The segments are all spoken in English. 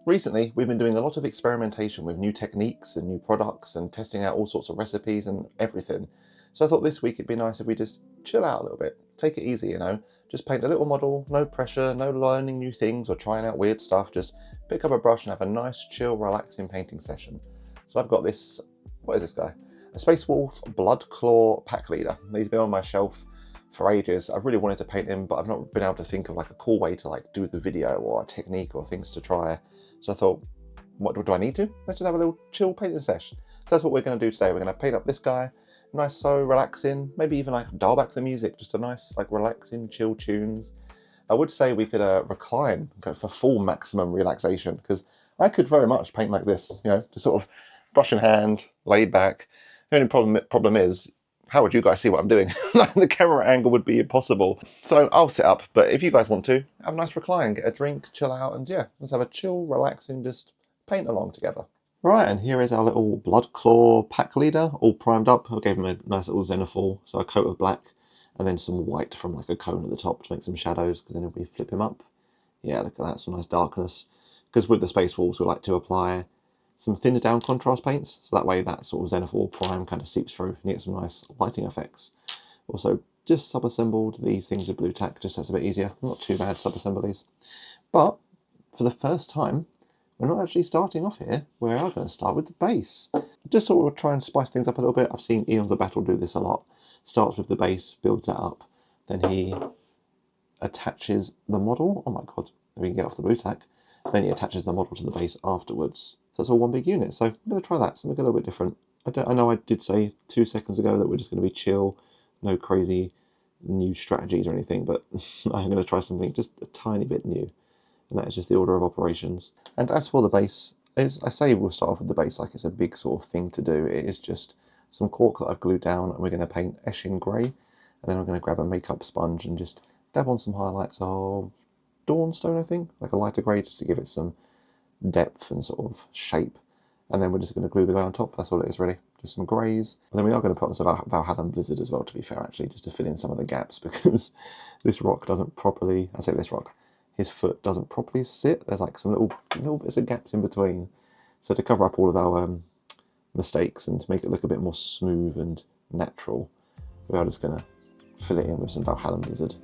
Recently, we've been doing a lot of experimentation with new techniques and new products and testing out all sorts of recipes and everything. So I thought this week it'd be nice if we just chill out a little bit, take it easy, just paint a little model, no pressure, no learning new things or trying out weird stuff, just pick up a brush and have a nice, chill, relaxing painting session. So I've got this, what is this guy? A Space Wolf Bloodclaw Pack Leader. He's been on my shelf for ages. I've really wanted to paint him, but I've not been able to think of like a cool way to like do the video or a technique or things to try. So I thought, what do I need to? Let's just have a little chill painting session. So that's what we're going to do today. We're going to paint up this guy, nice, so relaxing, maybe even like dial back the music, just a nice like relaxing, chill tunes. I would say we could recline, go for full maximum relaxation, because I could very much paint like this, just sort of brush in hand, laid back. The only problem is, how would you guys see what I'm doing? The camera angle would be impossible. So I'll sit up, but if you guys want to, have a nice recline, get a drink, chill out, and yeah, let's have a chill, relaxing, just paint along together. Right, and here is our little Bloodclaw Pack Leader, all primed up. I gave him a nice little Xenophil, so a coat of black, and then some white from like a cone at the top to make some shadows, because then if we flip him up, yeah, look at that, some nice darkness. Because with the Space Wolves, we like to apply some thinned down contrast paints, so that way that sort of Xenophil prime kind of seeps through and you get some nice lighting effects. Also, just sub-assembled these things with blue tack, just so it's a bit easier. Not too bad sub-assemblies. But for the first time, we're not actually starting off here. We are going to start with the base. Just sort of try and spice things up a little bit. I've seen Eons of Battle do this a lot. Starts with the base, builds that up, then he attaches the model. Oh my god, we can get off the blue tack. Then he attaches the model to the base afterwards. So it's all one big unit. So I'm going to try that, something a little bit different. I know I did say 2 seconds ago that we're just going to be chill, no crazy new strategies or anything, but I'm going to try something just a tiny bit new. And that is just the order of operations. And as for the base, as I say, we'll start off with the base like it's a big sort of thing to do. It is just some cork that I've glued down, and we're going to paint Eshin Grey. And then I'm going to grab a makeup sponge and just dab on some highlights of Dawnstone, I think, like a lighter grey, just to give it some depth and sort of shape. And then we're just going to glue the guy on top. That's all it is, really. Just some greys. And then we are going to put on some Valhalla Blizzard as well, to be fair, actually, just to fill in some of the gaps, because this rock doesn't properly, I say this rock, his foot doesn't properly sit. There's like some little bits of gaps in between. So to cover up all of our mistakes and to make it look a bit more smooth and natural, we are just going to fill it in with some Valhalla Blizzard.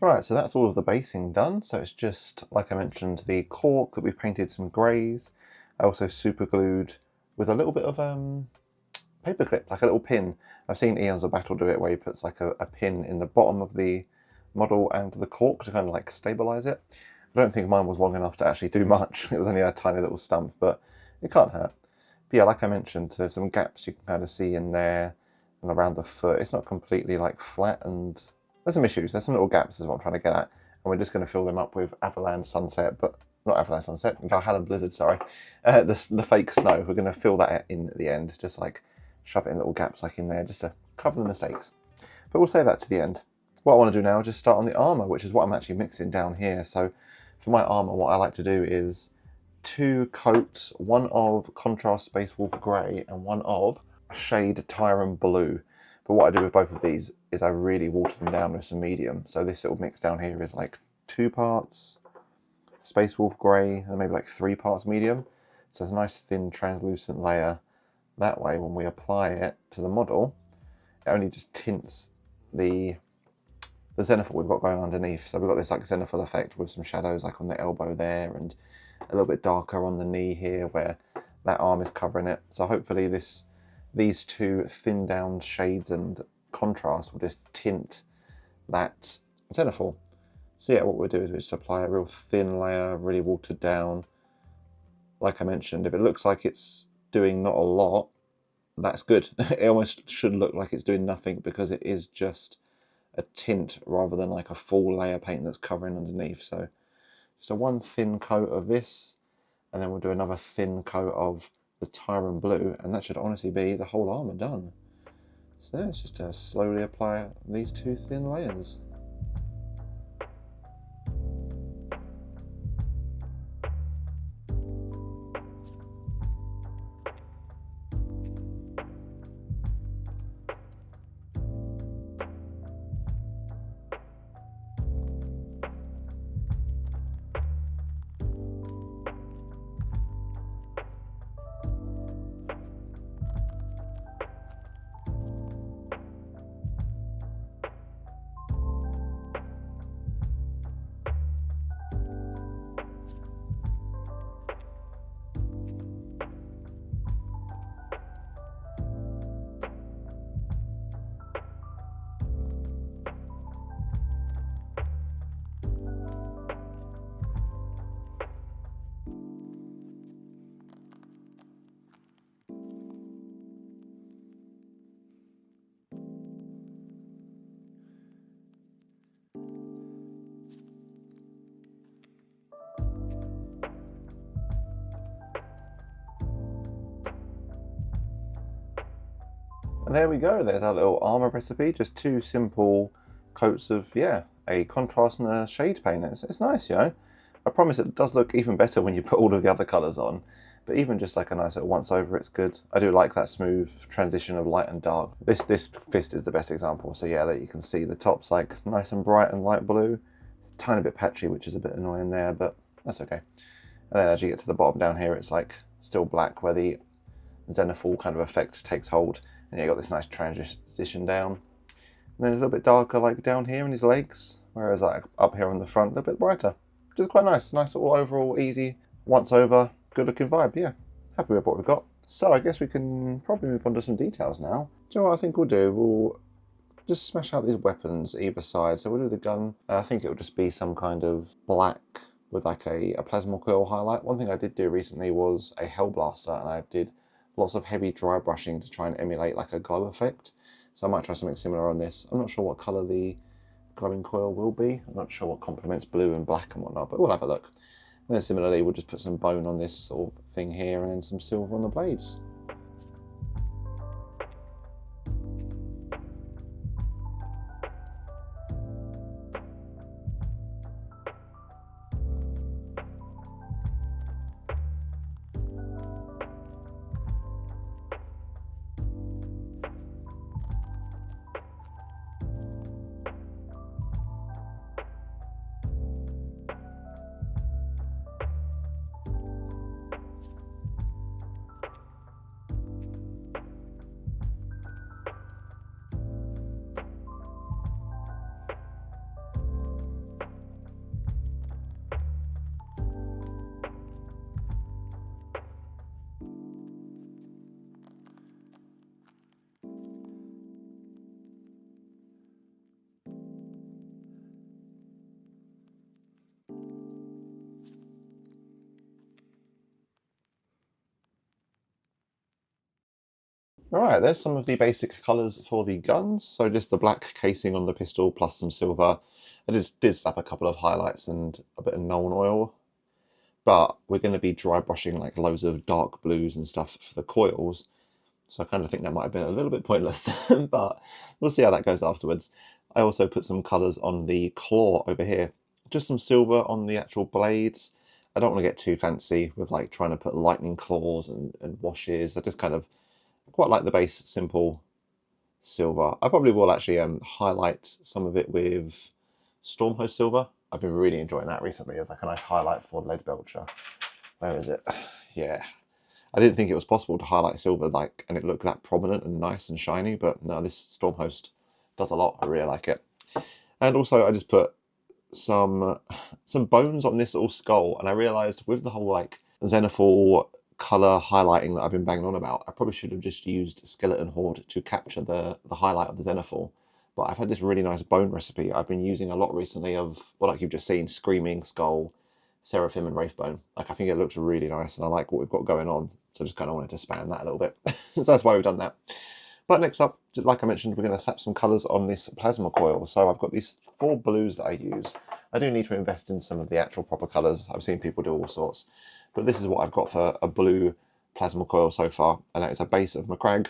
Right, so that's all of the basing done. So it's just, like I mentioned, the cork that we've painted some greys. I also super glued with a little bit of paperclip, like a little pin. I've seen Eons of Battle do it, where he puts like a pin in the bottom of the model and the cork to kind of like stabilize it. I don't think mine was long enough to actually do much. It was only a tiny little stump, but it can't hurt. But yeah, like I mentioned, there's some gaps you can kind of see in there and around the foot. It's not completely like flat, and there's some issues. There's some little gaps is what I'm trying to get at. And we're just going to fill them up with Averland Sunset, but not Averland Sunset, Valhalla Blizzard, sorry. The fake snow. We're going to fill that in at the end, just like shove it in little gaps like in there, just to cover the mistakes. But we'll save that to the end. What I want to do now is just start on the armour, which is what I'm actually mixing down here. So for my armour, what I like to do is 2 coats, one of Contrast Space Wolf Grey and one of Shade Tyran Blue. But what I do with both of these is I really water them down with some medium. So this little mix down here is like 2 parts Space Wolf Grey and maybe like 3 parts medium. So it's a nice thin translucent layer. That way when we apply it to the model, it only just tints the Xenophil we've got going underneath. So we've got this like Xenophil effect with some shadows like on the elbow there and a little bit darker on the knee here where that arm is covering it. So hopefully these two thin down shades and contrast will just tint that Zenithal. So yeah, what we'll do is we just apply a real thin layer, really watered down. Like I mentioned, if it looks like it's doing not a lot, that's good. It almost should look like it's doing nothing because it is just a tint rather than like a full layer paint that's covering underneath. So just a one thin coat of this, and then we'll do another thin coat of the Tyran Blue, and that should honestly be the whole armour done. So let's just slowly apply these two thin layers. And there we go, there's our little armour recipe, just two simple coats of, yeah, a contrast and a shade paint. It's nice, you know. I promise it does look even better when you put all of the other colours on, but even just like a nice little once over, it's good. I do like that smooth transition of light and dark. This fist is the best example, so yeah, that you can see the top's like nice and bright and light blue, tiny bit patchy, which is a bit annoying there, but that's okay. And then as you get to the bottom down here, it's like still black where the Zenithal kind of effect takes hold. And yeah, you got this nice transition down. And then a little bit darker like down here in his legs, whereas like up here on the front, a little bit brighter. Which is quite nice. Nice all overall, easy, once over, good looking vibe. Yeah, happy with what we've got. So I guess we can probably move on to some details now. Do you know what I think we'll do? We'll just smash out these weapons either side. So we'll do the gun. I think it'll just be some kind of black with like a plasma coil highlight. One thing I did do recently was a Hellblaster, and I did lots of heavy dry brushing to try and emulate like a glow effect. So I might try something similar on this. I'm not sure what colour the glowing coil will be. I'm not sure what complements blue and black and whatnot, but we'll have a look. And then similarly, we'll just put some bone on this sort of thing here and then some silver on the blades. Alright, there's some of the basic colours for the guns. So just the black casing on the pistol plus some silver. I just did slap a couple of highlights and a bit of Nuln Oil. But we're going to be dry brushing like loads of dark blues and stuff for the coils. So I kind of think that might have been a little bit pointless, but we'll see how that goes afterwards. I also put some colours on the claw over here. Just some silver on the actual blades. I don't want to get too fancy with like trying to put lightning claws and washes. I just kind of quite like the base simple silver. I probably will actually highlight some of it with Stormhost Silver. I've been really enjoying that recently as like a nice highlight for Leadbelcher. Where is it? Yeah. I didn't think it was possible to highlight silver like and it looked that prominent and nice and shiny, but no, this Stormhost does a lot. I really like it. And also I just put some bones on this little skull, and I realised with the whole like Zenithal colour highlighting that I've been banging on about, I probably should have just used Skeleton Horde to capture the highlight of the Zenithal. But I've had this really nice bone recipe I've been using a lot recently of, well, like you've just seen, Screaming Skull, Seraphim and Wraithbone. Like, I think it looks really nice, and I like what we've got going on, so just kind of wanted to span that a little bit. So that's why we've done that. But next up, like I mentioned, we're going to slap some colours on this plasma coil. So I've got these 4 blues that I use. I do need to invest in some of the actual proper colours. I've seen people do all sorts. But this is what I've got for a blue plasma coil so far. And that is a base of Macrag.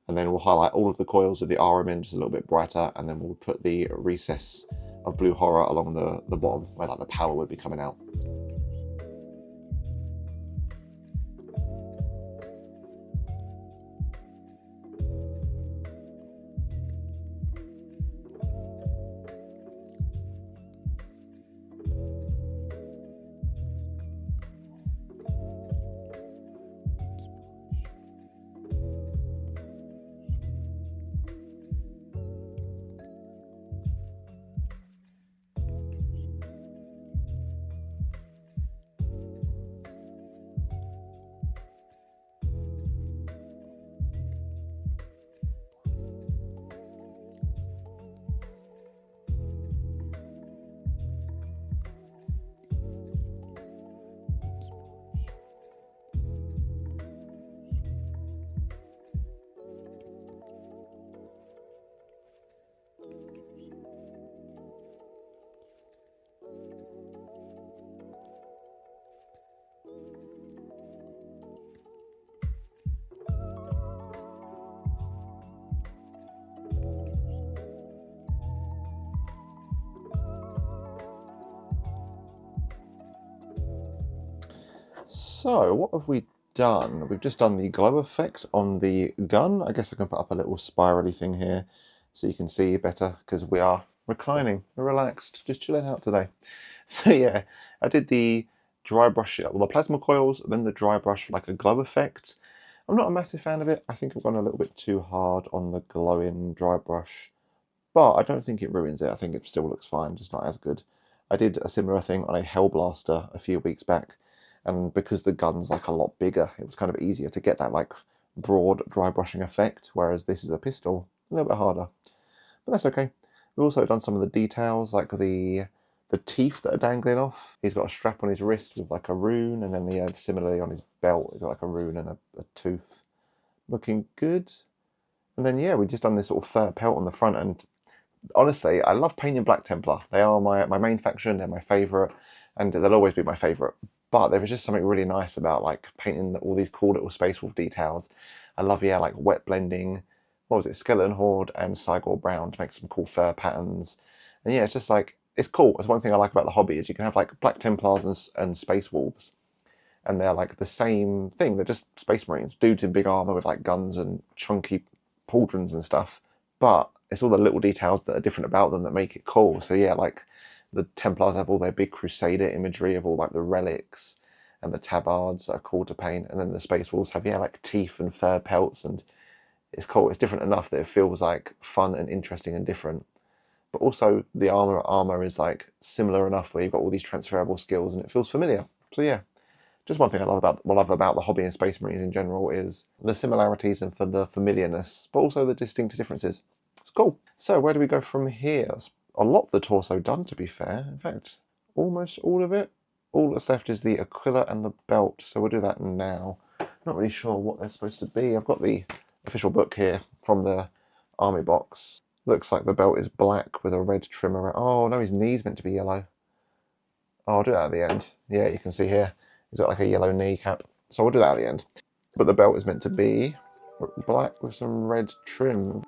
And then we'll highlight all of the coils with the Ahriman just a little bit brighter. And then we'll put the recess of Blue Horror along the bottom where like the power would be coming out. So what have we done? We've just done the glow effect on the gun. I guess I can put up a little spirally thing here so you can see better because we are reclining, relaxed, just chilling out today. So yeah, I did the dry brush, well, the plasma coils, then the dry brush for like a glow effect. I'm not a massive fan of it. I think I've gone a little bit too hard on the glowing dry brush, but I don't think it ruins it. I think it still looks fine, just not as good. I did a similar thing on a Hellblaster a few weeks back, and because the gun's like a lot bigger, it was kind of easier to get that like broad dry brushing effect, whereas this is a pistol, a little bit harder. But that's okay. We've also done some of the details, like the teeth that are dangling off. He's got a strap on his wrist with like a rune, and then he had similarly on his belt, he's got like a rune and a tooth. Looking good. And then yeah, we've just done this sort of fur pelt on the front, and honestly, I love painting Black Templar. They are my main faction, they're my favourite, and they'll always be my favourite. But there was just something really nice about like painting all these cool little Space Wolf details. I love, yeah, like wet blending, what was it, Skelton Horde and Cygor Brown to make some cool fur patterns. And yeah, it's just like, it's cool. It's one thing I like about the hobby is you can have like Black Templars and Space Wolves, and they're like the same thing. They're just Space Marines, dudes in big armour with like guns and chunky pauldrons and stuff. But it's all the little details that are different about them that make it cool. So yeah, like the Templars have all their big Crusader imagery of all like the relics and the tabards that are cool to paint, and then the Space Wolves have, yeah, like teeth and fur pelts, and it's cool. It's different enough that it feels like fun and interesting and different. But also the armor is like similar enough where you've got all these transferable skills and it feels familiar. So yeah, just one thing I love about the hobby and Space Marines in general is the similarities and for the familiarness, but also the distinct differences. It's cool. So where do we go from here? That's a lot of the torso done, to be fair. In fact, almost all of it. All that's left is the Aquila and the belt, so we'll do that now. Not really sure what they're supposed to be. I've got the official book here from the army box. Looks like the belt is black with a red trim around. Oh no, his knee's meant to be yellow. Oh, I'll do that at the end. Yeah, you can see here, he's got like a yellow kneecap. So we'll do that at the end. But the belt is meant to be black with some red trim.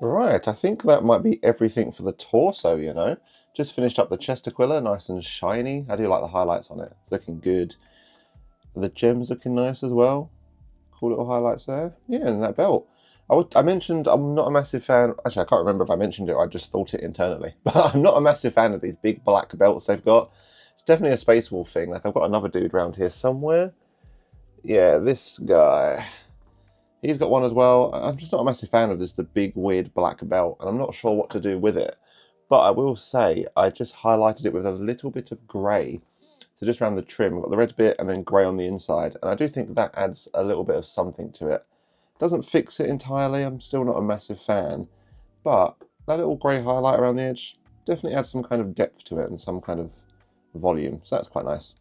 Right, I think that might be everything for the torso, you know. Just finished up the chest aquila, nice and shiny. I do like the highlights on it. It's looking good. The gems looking nice as well. Cool little highlights there. Yeah, and that belt. I mentioned I'm not a massive fan. Actually, I can't remember if I mentioned it or I just thought it internally. But I'm not a massive fan of these big black belts they've got. It's definitely a Space Wolf thing. Like, I've got another dude around here somewhere. Yeah, this guy. He's got one as well. I'm just not a massive fan of this, the big weird black belt, and I'm not sure what to do with it. But I will say, I just highlighted it with a little bit of grey. So just around the trim, I've got the red bit and then grey on the inside. And I do think that adds a little bit of something to it. Doesn't fix it entirely, I'm still not a massive fan. But that little grey highlight around the edge definitely adds some kind of depth to it and some kind of volume. So that's quite nice.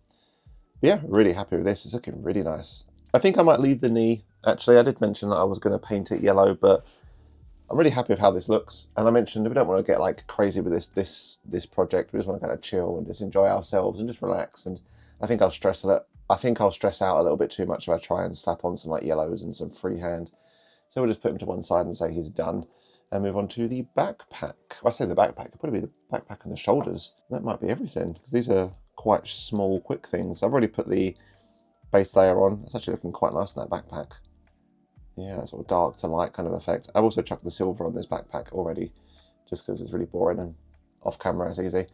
But yeah, really happy with this. It's looking really nice. I think I might leave the knee. Actually, I did mention that I was going to paint it yellow, but I'm really happy with how this looks. And I mentioned we don't want to get like crazy with this project. We just want to kind of chill and just enjoy ourselves and just relax. And I think I'll stress out a little bit too much if I try and slap on some like yellows and some freehand. So we'll just put him to one side and say he's done, and move on to the backpack. Well, I say the backpack, it'll probably be the backpack and the shoulders. That might be everything because these are quite small, quick things. I've already put the base layer on. It's actually looking quite nice in that backpack. Yeah, that sort of dark to light kind of effect. I've also chucked the silver on this backpack already, just because it's really boring and off camera it's easy.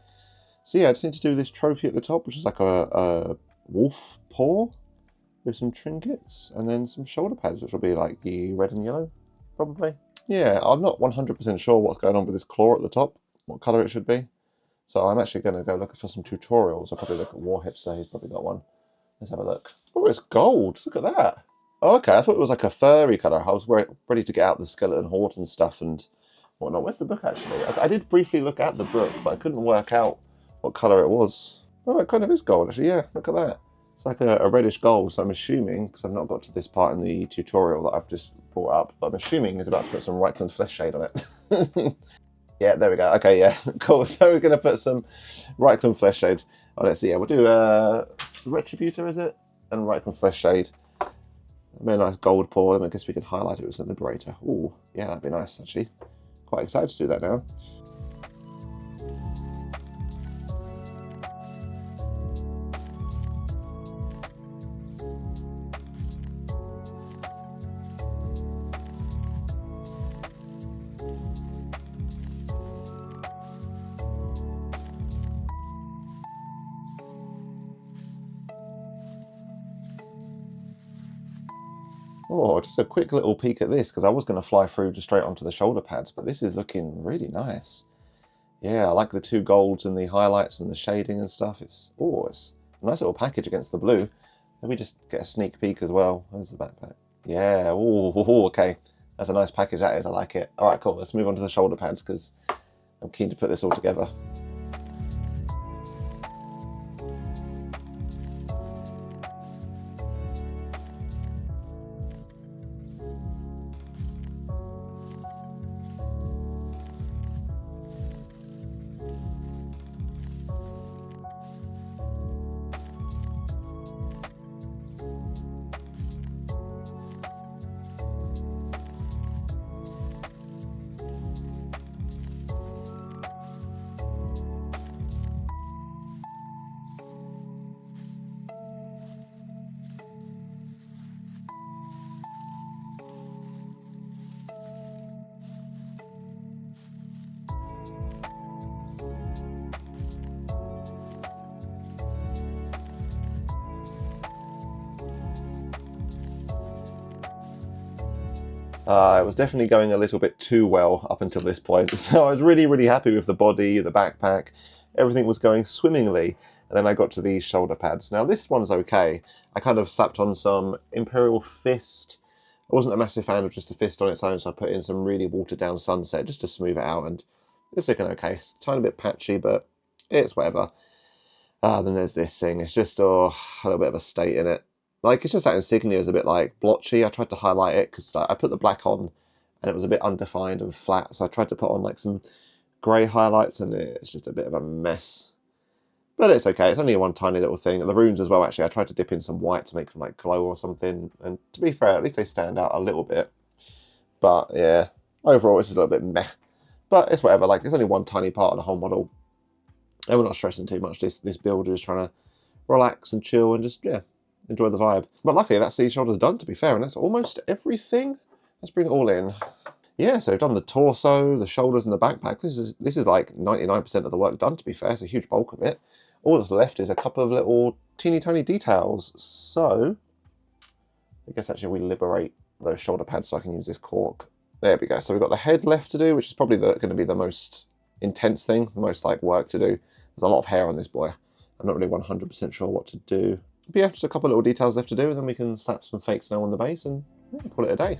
So yeah, I just need to do this trophy at the top, which is like a wolf paw with some trinkets, and then some shoulder pads, which will be like the red and yellow, probably. Yeah, I'm not 100% sure what's going on with this claw at the top, what colour it should be. So I'm actually going to go looking for some tutorials. I'll probably look at Warhipster, he's probably got one. Let's have a look. Oh, it's gold, look at that. Oh, okay, I thought it was like a furry colour. I was ready to get out the Skeleton Horde and stuff and whatnot. Where's the book, actually? I did briefly look at the book, but I couldn't work out what colour it was. Oh, it kind of is gold, actually. Yeah, look at that. It's like a reddish gold, so I'm assuming, because I've not got to this part in the tutorial that I've just brought up, but I'm assuming he's about to put some Riekland Fleshshade on it. Yeah, there we go. Okay, yeah, cool. So we're going to put some Riekland Fleshshade on it. So yeah, we'll do Retributor, is it? And Riekland Fleshshade. Very nice gold paw. I guess we can highlight it with some Liberator. Oh, yeah, that'd be nice, actually. Quite excited to do that now. Oh, just a quick little peek at this, because I was going to fly through just straight onto the shoulder pads, but this is looking really nice. Yeah, I like the two golds and the highlights and the shading and stuff. It's a nice little package against the blue. Let me just get a sneak peek as well. There's the backpack. Yeah, okay. That's a nice package, that is. I like it. All right, cool. Let's move on to the shoulder pads, because I'm keen to put this all together. It was definitely going a little bit too well up until this point. So I was really, really happy with the body, the backpack. Everything was going swimmingly. And then I got to these shoulder pads. Now this one's okay. I kind of slapped on some Imperial Fist. I wasn't a massive fan of just the fist on its own, so I put in some really watered down Sunset just to smooth it out. And it's looking okay. It's a tiny bit patchy, but it's whatever. Then there's this thing. It's just a little bit of a state in it. Like, it's just that insignia is a bit like blotchy. I tried to highlight it because I put the black on and it was a bit undefined and flat. So I tried to put on like some grey highlights and it's just a bit of a mess. But it's okay. It's only one tiny little thing. And the runes as well, actually, I tried to dip in some white to make them like glow or something. And to be fair, at least they stand out a little bit. But yeah, Overall, it's a little bit meh. But it's whatever, like, it's only one tiny part of the whole model. And we're not stressing too much. This builder is trying to relax and chill and just, yeah, enjoy the vibe. But luckily, that's these shoulders done, to be fair, and that's almost everything. Let's bring it all in. Yeah, so we've done the torso, the shoulders, and the backpack. This is like 99% of the work done, to be fair. It's a huge bulk of it. All that's left is a couple of little teeny tiny details. So, I guess actually we liberate those shoulder pads so I can use this cork. There we go. So we've got the head left to do, which is probably going to be the most intense thing, the most like work to do. There's a lot of hair on this boy. I'm not really 100% sure what to do. But yeah, just a couple of little details left to do, and then we can slap some fake snow on the base and yeah, call it a day.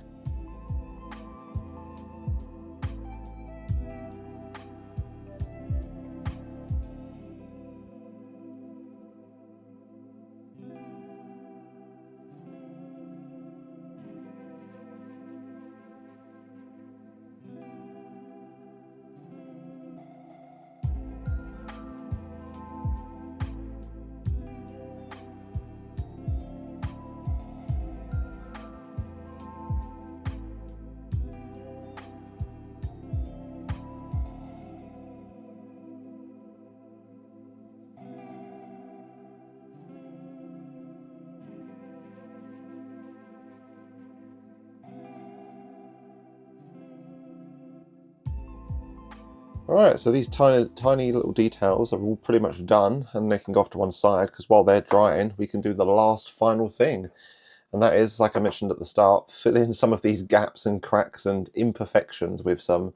Alright, so these tiny little details are all pretty much done, and they can go off to one side, because while they're drying, we can do the last final thing. And that is, like I mentioned at the start, fill in some of these gaps and cracks and imperfections with some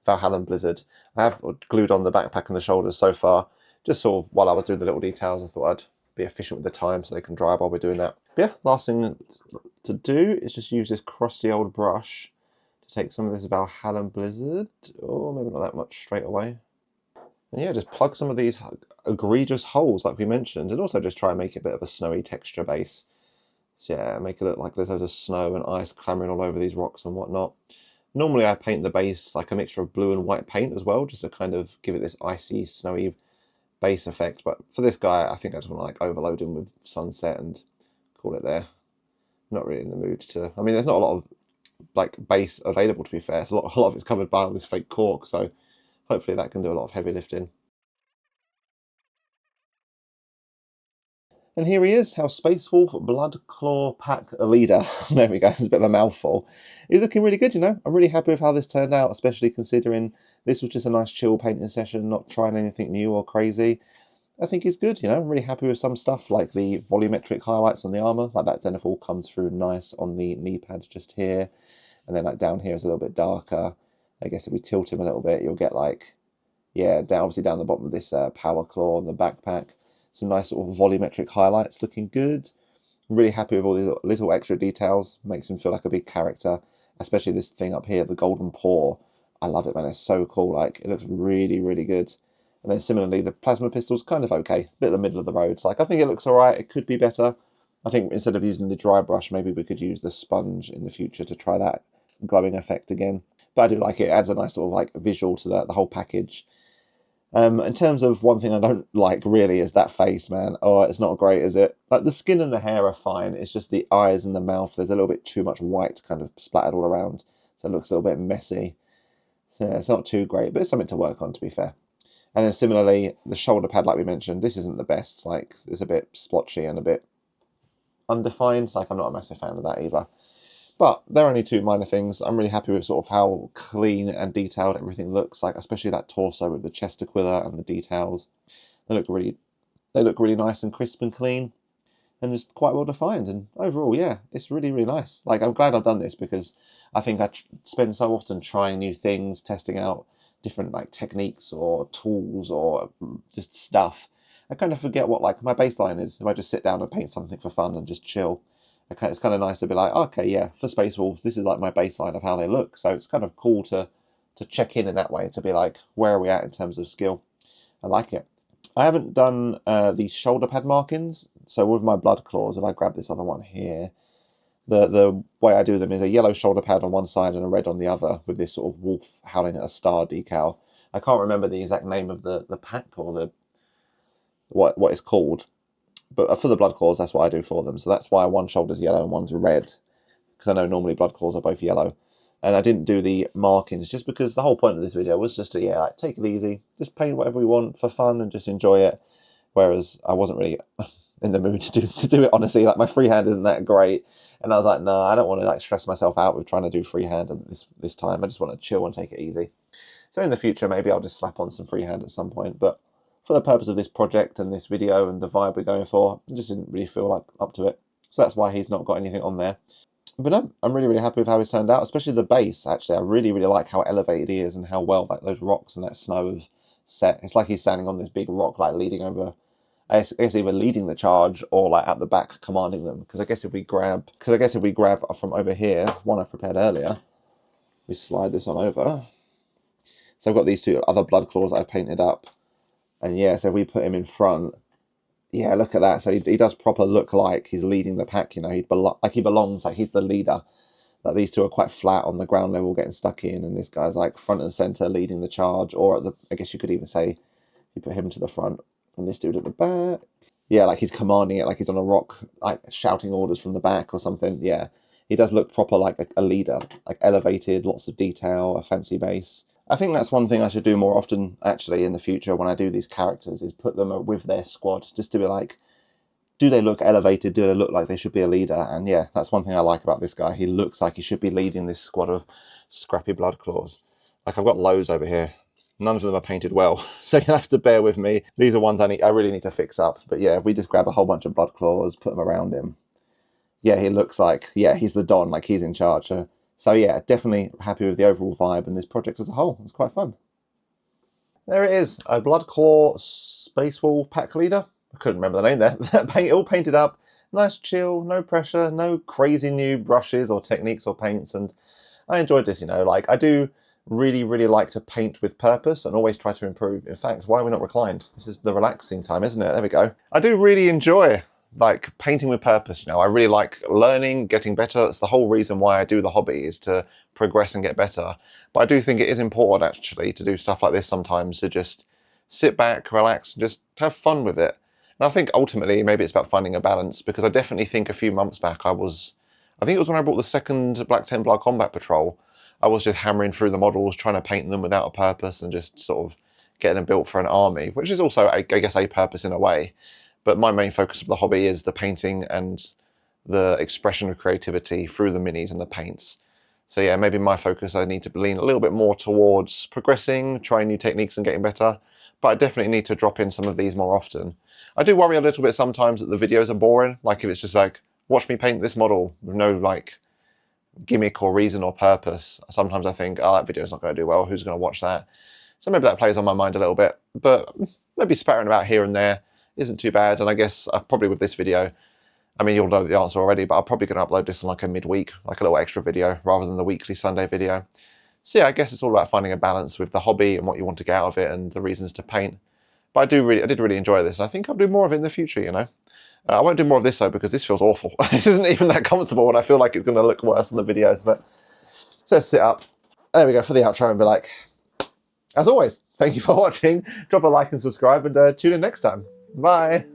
Valhalla Blizzard. I have glued on the backpack and the shoulders so far, just sort of while I was doing the little details. I thought I'd be efficient with the time so they can dry while we're doing that. But yeah, last thing to do is just use this crusty old brush to take some of this Valhalla Blizzard, or maybe not that much straight away. And yeah, just plug some of these egregious holes like we mentioned, and also just try and make it a bit of a snowy texture base. So yeah, make it look like there's loads of snow and ice clambering all over these rocks and whatnot. Normally I paint the base like a mixture of blue and white paint as well, just to kind of give it this icy, snowy base effect. But for this guy, I think I just want to like overload him with Sunset and call it there. Not really in the mood to... I mean, there's not a lot of like base available, to be fair. So a lot of it's covered by this fake cork, so hopefully that can do a lot of heavy lifting. And here he is, our Space Wolf Bloodclaw Pack leader. There we go, it's a bit of a mouthful. He's looking really good, you know. I'm really happy with how this turned out, especially considering this was just a nice chill painting session, not trying anything new or crazy. I think it's good, you know. I'm really happy with some stuff, like the volumetric highlights on the armour. Like that zenithal comes through nice on the knee pads just here. And then like down here is a little bit darker. I guess if we tilt him a little bit, you'll get like, yeah, obviously down the bottom of this power claw on the backpack. Some nice sort of volumetric highlights looking good. I'm really happy with all these little extra details. Makes him feel like a big character. Especially this thing up here, the golden paw. I love it, man. It's so cool. Like, it looks really, really good. And then similarly, the plasma pistol's kind of okay. Bit in the middle of the road. Like, I think it looks alright. It could be better. I think instead of using the dry brush, maybe we could use the sponge in the future to try that glowing effect again. But I do like it. It adds a nice sort of like visual to the whole package. In terms of one thing I don't like really is that face, man. Oh, it's not great, is it? Like the skin and the hair are fine. It's just the eyes and the mouth. There's a little bit too much white kind of splattered all around. So it looks a little bit messy. So yeah, it's not too great, but it's something to work on, to be fair. And then similarly, the shoulder pad, like we mentioned, this isn't the best. Like, it's a bit splotchy and a bit undefined. Like, I'm not a massive fan of that either. But they're only two minor things. I'm really happy with sort of how clean and detailed everything looks, like especially that torso with the chest aquila and the details. They look really nice and crisp and clean, and just quite well defined. And overall, yeah, it's really, really nice. Like, I'm glad I've done this because I think I spend so often trying new things, testing out different like techniques or tools or just stuff. I kind of forget what like my baseline is if I just sit down and paint something for fun and just chill. It's kind of nice to be like, okay, yeah, for Space Wolves, this is like my baseline of how they look. So it's kind of cool to check in that way, to be like, where are we at in terms of skill? I like it. I haven't done the shoulder pad markings. So with my blood claws, if I grab this other one here, the way I do them is a yellow shoulder pad on one side and a red on the other with this sort of wolf howling at a star decal. I can't remember the exact name of the pack or the what it's called. But for the blood claws, that's what I do for them. So that's why one shoulder's yellow and one's red. Because I know normally blood claws are both yellow. And I didn't do the markings just because the whole point of this video was just to, yeah, like, take it easy, just paint whatever we want for fun and just enjoy it. Whereas I wasn't really in the mood to do it, honestly. Like, my freehand isn't that great. And I was like, no, I don't want to like stress myself out with trying to do freehand this time. I just want to chill and take it easy. So in the future, maybe I'll just slap on some freehand at some point. But for the purpose of this project and this video and the vibe we're going for, I just didn't really feel like up to it. So that's why he's not got anything on there. But no, I'm really, really happy with how he's turned out, especially the base, actually. I really, really like how elevated he is and how well like those rocks and that snow have set. It's like he's standing on this big rock, like leading over, I guess either leading the charge or like at the back commanding them. Because I guess if we grab from over here, one I prepared earlier, we slide this on over. So I've got these two other blood claws I've painted up. And yeah, so if we put him in front, yeah, look at that. So he does proper look like he's leading the pack, you know. He belongs, like he's the leader. Like these two are quite flat on the ground level, getting stuck in, and this guy's like front and center leading the charge. Or at the, I guess you could even say, you put him to the front and this dude at the back. Yeah, like he's commanding it, like he's on a rock, like shouting orders from the back or something. Yeah, he does look proper like a leader, like elevated, lots of detail, a fancy base. I think that's one thing I should do more often, actually, in the future when I do these characters, is put them with their squad, just to be like, do they look elevated? Do they look like they should be a leader? And yeah, that's one thing I like about this guy. He looks like he should be leading this squad of scrappy blood claws. Like, I've got loads over here. None of them are painted well, so you'll have to bear with me. These are ones I really need to fix up. But yeah, if we just grab a whole bunch of blood claws, put them around him. Yeah, he looks like, yeah, he's the Don, like he's in charge. So yeah, definitely happy with the overall vibe and this project as a whole. It's quite fun. There it is, a Bloodclaw Space Wall pack leader. I couldn't remember the name there. All painted up, nice chill, no pressure, no crazy new brushes or techniques or paints. And I enjoyed this, you know, like I do really, really like to paint with purpose and always try to improve. In fact, why are we not reclined? This is the relaxing time, isn't it? There we go. I do really enjoy like painting with purpose, you know. I really like learning, getting better. That's the whole reason why I do the hobby, is to progress and get better. But I do think it is important actually to do stuff like this sometimes, to just sit back, relax, and just have fun with it. And I think ultimately maybe it's about finding a balance, because I definitely think a few months back I think it was when I bought the second Black Templar Combat Patrol, I was just hammering through the models, trying to paint them without a purpose and just sort of getting them built for an army, which is also, I guess, a purpose in a way. But my main focus of the hobby is the painting and the expression of creativity through the minis and the paints. So yeah, maybe my focus, I need to lean a little bit more towards progressing, trying new techniques and getting better. But I definitely need to drop in some of these more often. I do worry a little bit sometimes that the videos are boring. Like if it's just like, watch me paint this model with no like gimmick or reason or purpose. Sometimes I think, oh, that video's not going to do well. Who's going to watch that? So maybe that plays on my mind a little bit. But maybe spattering about here and there isn't too bad. And I guess probably with this video, I mean, you'll know the answer already, but I'm probably going to upload this on like a midweek, like a little extra video rather than the weekly Sunday video. So yeah, I guess it's all about finding a balance with the hobby and what you want to get out of it and the reasons to paint. But I did really enjoy this, and I think I'll do more of it in the future, you know. I won't do more of this though, because this feels awful. It isn't even that comfortable, and I feel like it's going to look worse on the videos. But so let's sit up. There we go for the outro and be like, as always, thank you for watching. Drop a like and subscribe, and tune in next time. Bye.